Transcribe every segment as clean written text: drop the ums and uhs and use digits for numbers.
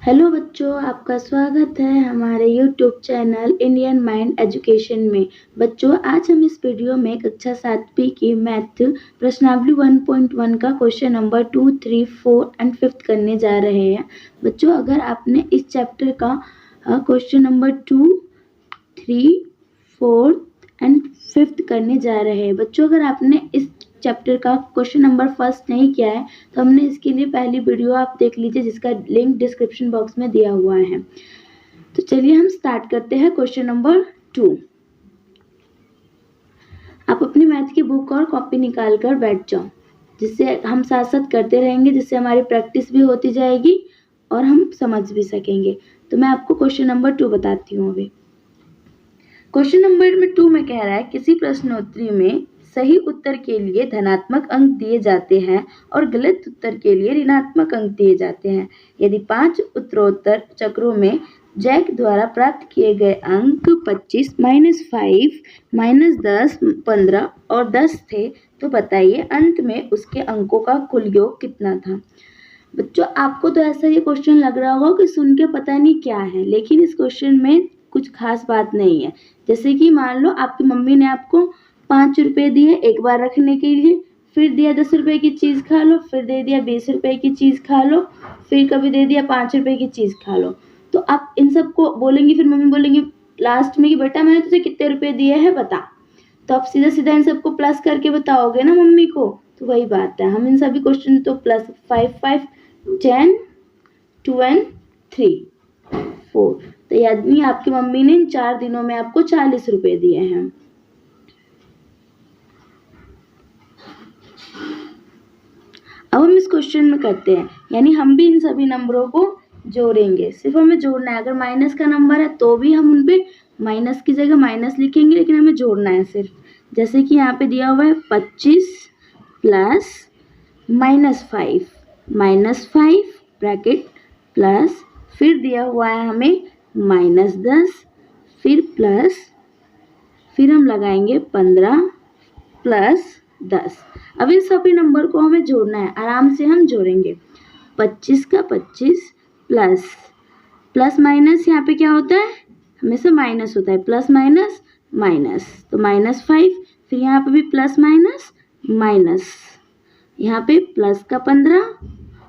Hello बच्चों, आपका स्वागत है हमारे YouTube channel Indian mind education में। बच्चों, आज हम इस वीडियो में कक्षा 7वीं की मैथ प्रश्नावली 1.1 का क्वेश्चन नंबर 2, 3, 4 एंड 5 करने जा रहे हैं। बच्चों, अगर आपने इस चैप्टर का क्वेश्चन नंबर 2, 3, 4 एंड 5 करने जा रहे हैं। बच्चों, अगर आपने इस चैप्टर का क्वेश्चन नंबर फर्स्ट नहीं किया है तो हमने इसके लिए पहली वीडियो आप देख लीजिए, जिसका लिंक डिस्क्रिप्शन बॉक्स में दिया हुआ है। तो चलिए हम स्टार्ट करते हैं क्वेश्चन नंबर 2। आप अपनी मैथ की बुक और कॉपी निकाल कर बैठ जाओ, जिससे हम साथ साथ करते रहेंगे, जिससे हमारी प्रैक्टिस भी होती जाएगी और हम समझ भी सकेंगे। तो मैं आपको क्वेश्चन नंबर 2 बताती हूँ अभी। क्वेश्चन नंबर 2 में कह रहा है, किसी प्रश्नोत्तरी में सही उत्तर के लिए धनात्मक अंक दिए जाते हैं और गलत उत्तर के लिए ऋणात्मक अंक दिए जाते हैं। यदि 5 उत्तरोत्तर चक्रों में जैक द्वारा प्राप्त किए गए अंक 25, -5, -10, 15 और 10 थे, तो बताइए अंत में उसके अंकों का कुल योग कितना था। बच्चों, आपको तो ऐसा ये क्वेश्चन लग रहा होगा कि सुन के पता नहीं क्या है, लेकिन इस क्वेश्चन में कुछ खास बात नहीं है। जैसे कि मान लो आपकी मम्मी ने आपको 5 रुपए दिए एक बार रखने के लिए, फिर दिया 10 रुपए की चीज़ खा लो, फिर दे दिया 20 रुपए की चीज़ खा लो, फिर कभी दे दिया 5 रुपए की चीज़ खा लो। तो आप इन सबको बोलेंगी, फिर मम्मी बोलेंगी लास्ट में कि बेटा मैंने तुझे कितने रुपए दिए हैं बता। तो आप सीधा सीधा इन सबको प्लस करके बताओगे ना मम्मी को। तो वही बात है, हम इन सभी क्वेश्चन तो प्लस 5, 5, 10, 2 एंड 3, 4। तो यानी आपकी मम्मी ने इन 4 दिनों में आपको 40 रुपए दिए हैं। अब हम इस क्वेश्चन में करते हैं, यानी हम भी इन सभी नंबरों को जोड़ेंगे। सिर्फ हमें जोड़ना है। अगर माइनस का नंबर है तो भी हम उन पे माइनस की जगह माइनस लिखेंगे, लेकिन हमें जोड़ना है सिर्फ। जैसे कि यहाँ पे दिया हुआ है 25 प्लस -5, -5 ब्रैकेट प्लस, फिर दिया हुआ है हमें -10, फिर प्लस, फिर हम लगाएंगे 15 प्लस 10। अब इन सभी नंबर को हमें जोड़ना है, आराम से हम जोड़ेंगे। 25 का 25 प्लस, प्लस माइनस यहाँ पे क्या होता है, हमेशा माइनस होता है, प्लस माइनस माइनस, तो -5, फिर यहाँ पे भी प्लस माइनस माइनस, यहाँ पे प्लस का 15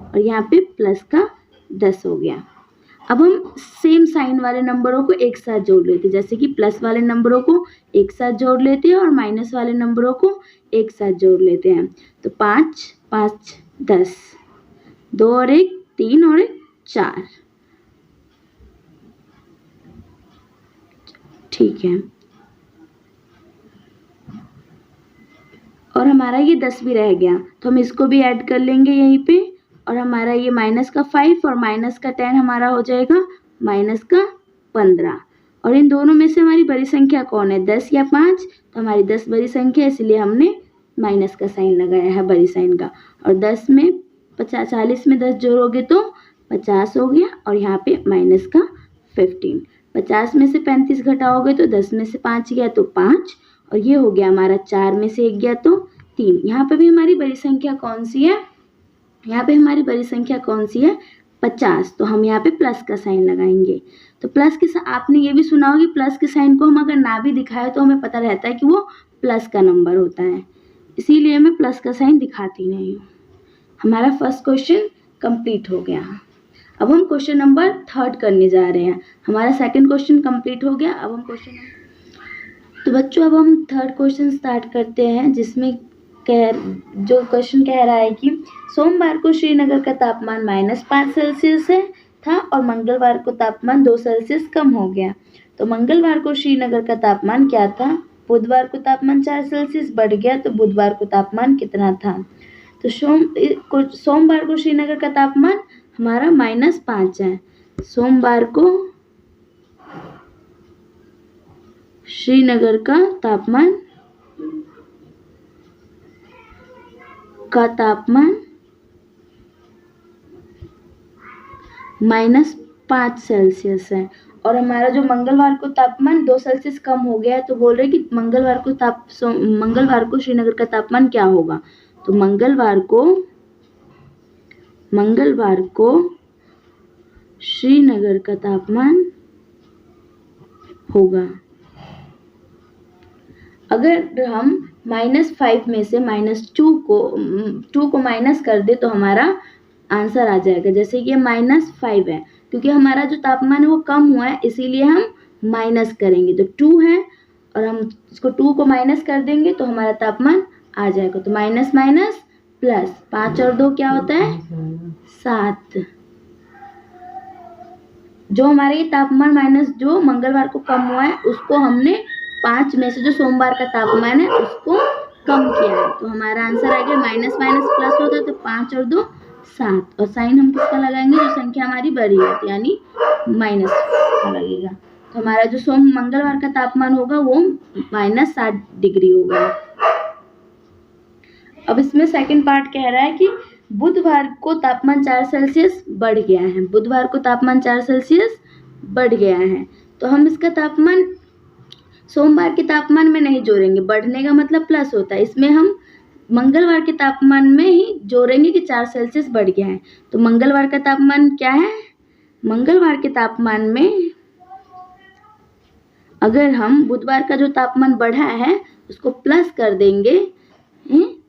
और यहाँ पे प्लस का 10 हो गया। अब हम सेम साइन वाले नंबरों को एक साथ जोड़ लेते हैं, जैसे कि प्लस वाले नंबरों को एक साथ जोड़ लेते हैं और माइनस वाले नंबरों को एक साथ जोड़ लेते हैं। तो 5, 5, 10, 2 और 1, 3 और 1, 4। ठीक है, और हमारा ये 10 भी रह गया, तो हम इसको भी ऐड कर लेंगे यहीं पे, और हमारा ये माइनस का 5 और माइनस का 10 हमारा हो जाएगा माइनस का 15। और इन दोनों में से हमारी बड़ी संख्या कौन है, 10 या 5? तो हमारी 10 बड़ी संख्या, इसलिए हमने माइनस का साइन लगाया है, बड़ी साइन का। और 10 में 50, 40 में 10 जोड़ोगे तो 50 हो गया, और यहाँ पे माइनस का 15। 50 में से 35 घटाओगे तो 10 में से 5 गया तो 5, और ये हो गया हमारा 4 में से 1 गया तो 3। यहाँ पे भी हमारी बड़ी संख्या कौन सी है, यहाँ पे हमारी बड़ी संख्या कौन सी है, 50। तो हम यहाँ पे प्लस का साइन लगाएंगे। तो प्लस के आपने ये भी सुना होगा कि प्लस के साइन को हम अगर ना भी दिखाए तो हमें पता रहता है कि वो प्लस का नंबर होता है, इसीलिए मैं प्लस का साइन दिखाती नहीं हूँ। हमारा फर्स्ट क्वेश्चन कंप्लीट हो गया। अब हम क्वेश्चन नंबर 3 करने जा रहे हैं। हमारा सेकंड क्वेश्चन कंप्लीट हो गया। अब हम तो बच्चों, अब हम 3rd क्वेश्चन स्टार्ट करते हैं, जिसमें जो क्वेश्चन कह रहा है कि सोमवार को श्रीनगर का तापमान -5 सेल्सियस था और मंगलवार को तापमान 2 सेल्सियस कम हो गया। तो मंगलवार को श्रीनगर का तापमान क्या था, बुधवार को तापमान 4 सेल्सियस बढ़ गया, तो बुधवार को तापमान कितना था। तो सोमवार को श्रीनगर का तापमान हमारा -5 है। सोमवार को श्रीनगर का तापमान -5 सेल्सियस है, और हमारा जो मंगलवार को तापमान 2 सेल्सियस कम हो गया है। तो बोल रहे कि मंगलवार को श्रीनगर का तापमान क्या होगा। तो मंगलवार को श्रीनगर का तापमान होगा। अगर हम -5 में से -2 को माइनस कर दे तो हमारा आंसर आ जाएगा। जैसे ये -5 है, क्योंकि हमारा जो तापमान है वो कम हुआ है, इसीलिए हम माइनस करेंगे। तो 2 है और हम इसको 2 को माइनस कर देंगे तो हमारा तापमान आ जाएगा। तो माइनस माइनस प्लस, 5 और 2 क्या होता है 7। जो हमारे तापमान जो मंगलवार को कम हुआ है उसको हमने 5 में से जो सोमवार का तापमान है उसको कम किया है। तो हमारा आंसर आ गया माइनस माइनस प्लस होता है, तो 5 और 2 7। और साइन हम किसका लगाएंगे, जो संख्या हमारी बड़ी है, यानी माइनस का लगेगा। तो हमारा जो मंगलवार का तापमान होगा वो -7 डिग्री होगा। अब इसमें सेकंड पार्ट कह रहा है कि बुधवार को तापमान 4 सेल्सियस बढ़ गया है। बुधवार को तापमान 4 सेल्सियस बढ़ गया है, तो हम इसका तापमान सोमवार के तापमान में नहीं जोड़ेंगे। बढ़ने का मतलब प्लस होता है, इसमें हम मंगलवार के तापमान में ही जोड़ेंगे कि 4 सेल्सियस बढ़ गया है। तो मंगलवार का तापमान क्या है, मंगलवार के तापमान में अगर हम बुधवार का जो तापमान बढ़ा है उसको प्लस कर देंगे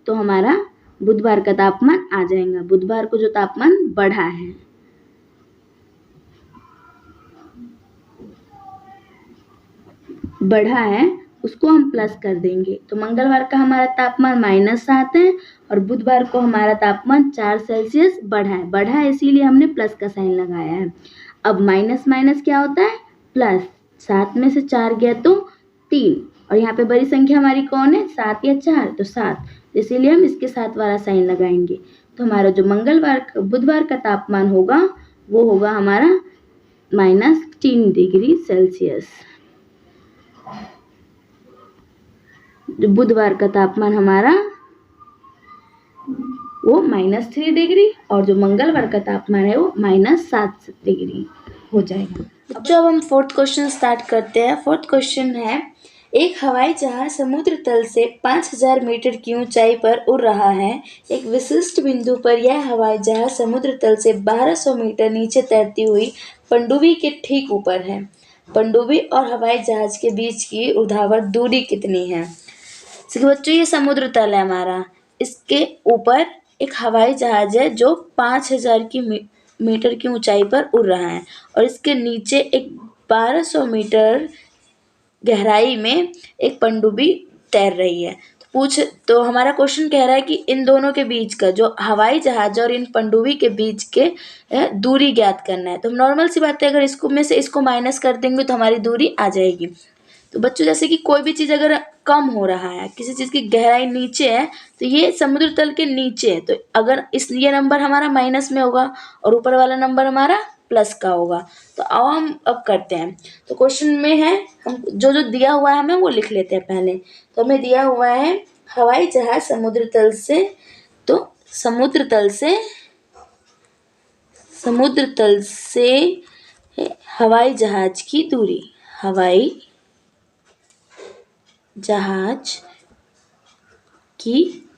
तो हमारा बुधवार का तापमान आ जाएगा। बुधवार को जो तापमान बढ़ा है उसको हम प्लस कर देंगे। तो मंगलवार का हमारा तापमान -7 है और बुधवार को हमारा तापमान 4 सेल्सियस बढ़ा है इसीलिए हमने प्लस का साइन लगाया है। अब माइनस माइनस क्या होता है प्लस, 7 में से 4 गया तो 3, और यहाँ पे बड़ी संख्या हमारी कौन है 7 या 4, तो 7, इसीलिए हम इसके साथ वाला साइन लगाएंगे। तो हमारा जो बुधवार का तापमान होगा वो होगा हमारा -3 डिग्री सेल्सियस। जो बुधवार का तापमान हमारा वो -3 डिग्री और जो मंगलवार का तापमान है वो -7 डिग्री हो जाएगा। अब जो हम फोर्थ क्वेश्चन स्टार्ट करते हैं। फोर्थ क्वेश्चन है, एक हवाई जहाज समुद्र तल से 5000 मीटर की ऊंचाई पर उड़ रहा है। एक विशिष्ट बिंदु पर यह हवाई जहाज समुद्र तल से 1200 मीटर नीचे तैरती हुई पनडुब्बी के ठीक ऊपर है। पनडुब्बी और हवाई जहाज के बीच की ऊर्ध्वाधर दूरी कितनी है। बच्चों ये समुद्र तल है हमारा, इसके ऊपर एक हवाई जहाज है जो 5000 मीटर की ऊंचाई पर उड़ रहा है और इसके नीचे एक 1200 मीटर गहराई में एक पनडुब्बी तैर रही है। तो हमारा क्वेश्चन कह रहा है कि इन दोनों के बीच का, जो हवाई जहाज और इन पनडुब्बी के बीच के दूरी ज्ञात करना है। तो नॉर्मल सी बात है, अगर इसको में से इसको माइनस कर देंगे तो हमारी दूरी आ जाएगी। तो बच्चों जैसे कि कोई भी चीज़ अगर कम हो रहा है, किसी चीज़ की गहराई नीचे है तो ये समुद्र तल के नीचे है, तो अगर ये नंबर हमारा माइनस में होगा और ऊपर वाला नंबर हमारा प्लस का होगा। तो हम अब करते हैं। तो क्वेश्चन में है, हम जो दिया हुआ है हमें वो लिख लेते हैं पहले। तो हमें दिया हुआ है हवाई जहाज समुद्र तल से, तो समुद्र तल से हवाई जहाज की दूरी, हवाई जहाज की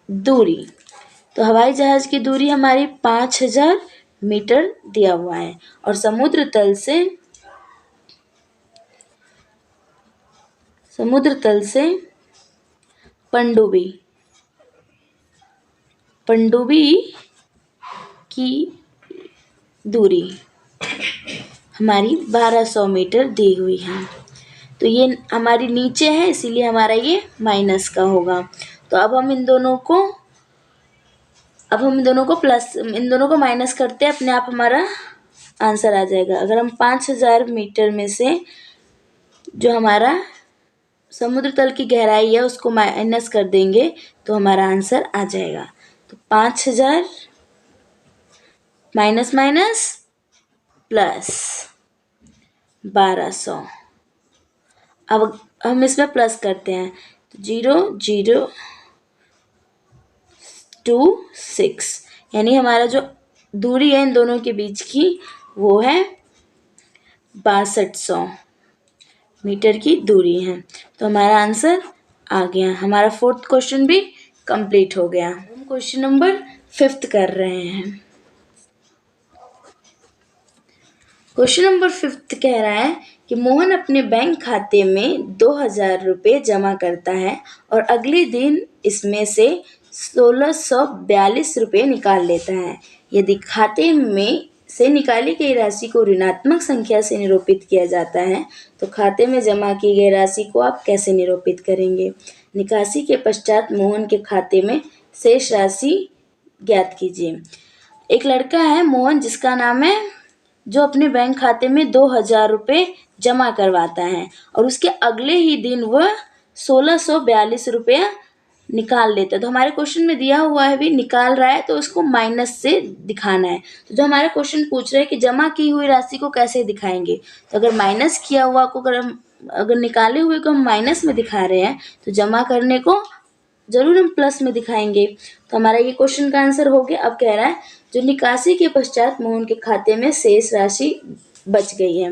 दूरी, तो हवाई जहाज की दूरी हमारी 5000 मीटर दिया हुआ है और समुद्र तल से पनडुब्बी की दूरी हमारी 1200 मीटर दी हुई है। तो ये हमारी नीचे है इसीलिए हमारा ये माइनस का होगा। तो अब हम इन दोनों को माइनस करते हैं, अपने आप हमारा आंसर आ जाएगा। अगर हम 5000 मीटर में से जो हमारा समुद्र तल की गहराई है उसको माइनस कर देंगे तो हमारा आंसर आ जाएगा। तो 5000 माइनस माइनस प्लस 1200। अब हम इसमें प्लस करते हैं तो 0.026, यानी हमारा जो दूरी है इन दोनों के बीच की वो है 6200 मीटर की दूरी है। तो हमारा आंसर आ गया। हमारा फोर्थ क्वेश्चन भी कंप्लीट हो गया। हम क्वेश्चन नंबर 5 कर रहे हैं। क्वेश्चन नंबर 5 कह रहा है कि मोहन अपने बैंक खाते में 2000 रुपये जमा करता है और अगले दिन इसमें से 1642 रुपये निकाल लेता है। यदि खाते में से निकाली गई राशि को ऋणात्मक संख्या से निरूपित किया जाता है तो खाते में जमा की गई राशि को आप कैसे निरूपित करेंगे। निकासी के पश्चात मोहन के खाते में शेष राशि ज्ञात कीजिए। एक लड़का है मोहन, जिसका नाम है, जो अपने बैंक खाते में 2000 रुपये जमा करवाता है और उसके अगले ही दिन वह 1642 रुपया निकाल लेता है। तो हमारे क्वेश्चन में दिया हुआ है भी निकाल रहा है तो उसको माइनस से दिखाना है। तो जो हमारा क्वेश्चन पूछ रहा है कि जमा की हुई राशि को कैसे दिखाएंगे, तो अगर माइनस किया हुआ को अगर निकाले हुए को हम माइनस में दिखा रहे हैं तो जमा करने को जरूर हम प्लस में दिखाएंगे। तो हमारा ये क्वेश्चन का आंसर हो गया। अब कह रहा है जो निकासी के पश्चात मोहन के खाते में शेष राशि बच गई है।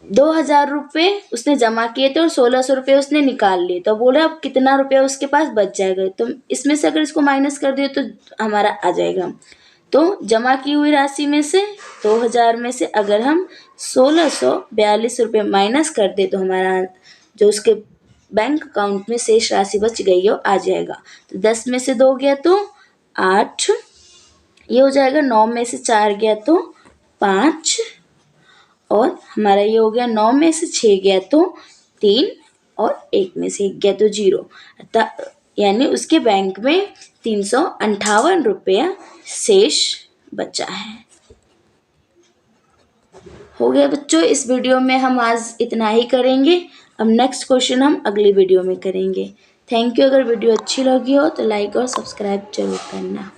2000 रुपये उसने जमा किए थे और 1600 रुपये उसने निकाल लिए। तो बोल रहा अब कितना रुपया उसके पास बच जाएगा। तो इसमें से अगर इसको माइनस कर दिए तो हमारा आ जाएगा। तो जमा की हुई राशि में से 2000 में से अगर हम 1642 रुपये माइनस कर दे तो हमारा जो उसके बैंक अकाउंट में शेष राशि बच गई है आ जाएगा। तो 10 में से 2 गया तो 8, ये हो जाएगा। 9 में से 4 गया तो 5 और हमारा ये हो गया। 9 में से 6 गया तो 3 और 1 में से 1 गया तो 0। यानी उसके बैंक में 358 रुपया शेष बचा है। हो गया बच्चों, इस वीडियो में हम आज इतना ही करेंगे। अब नेक्स्ट क्वेश्चन हम अगली वीडियो में करेंगे। Thank you. अगर वीडियो अच्छी लगी हो तो लाइक और सब्सक्राइब जरूर करना।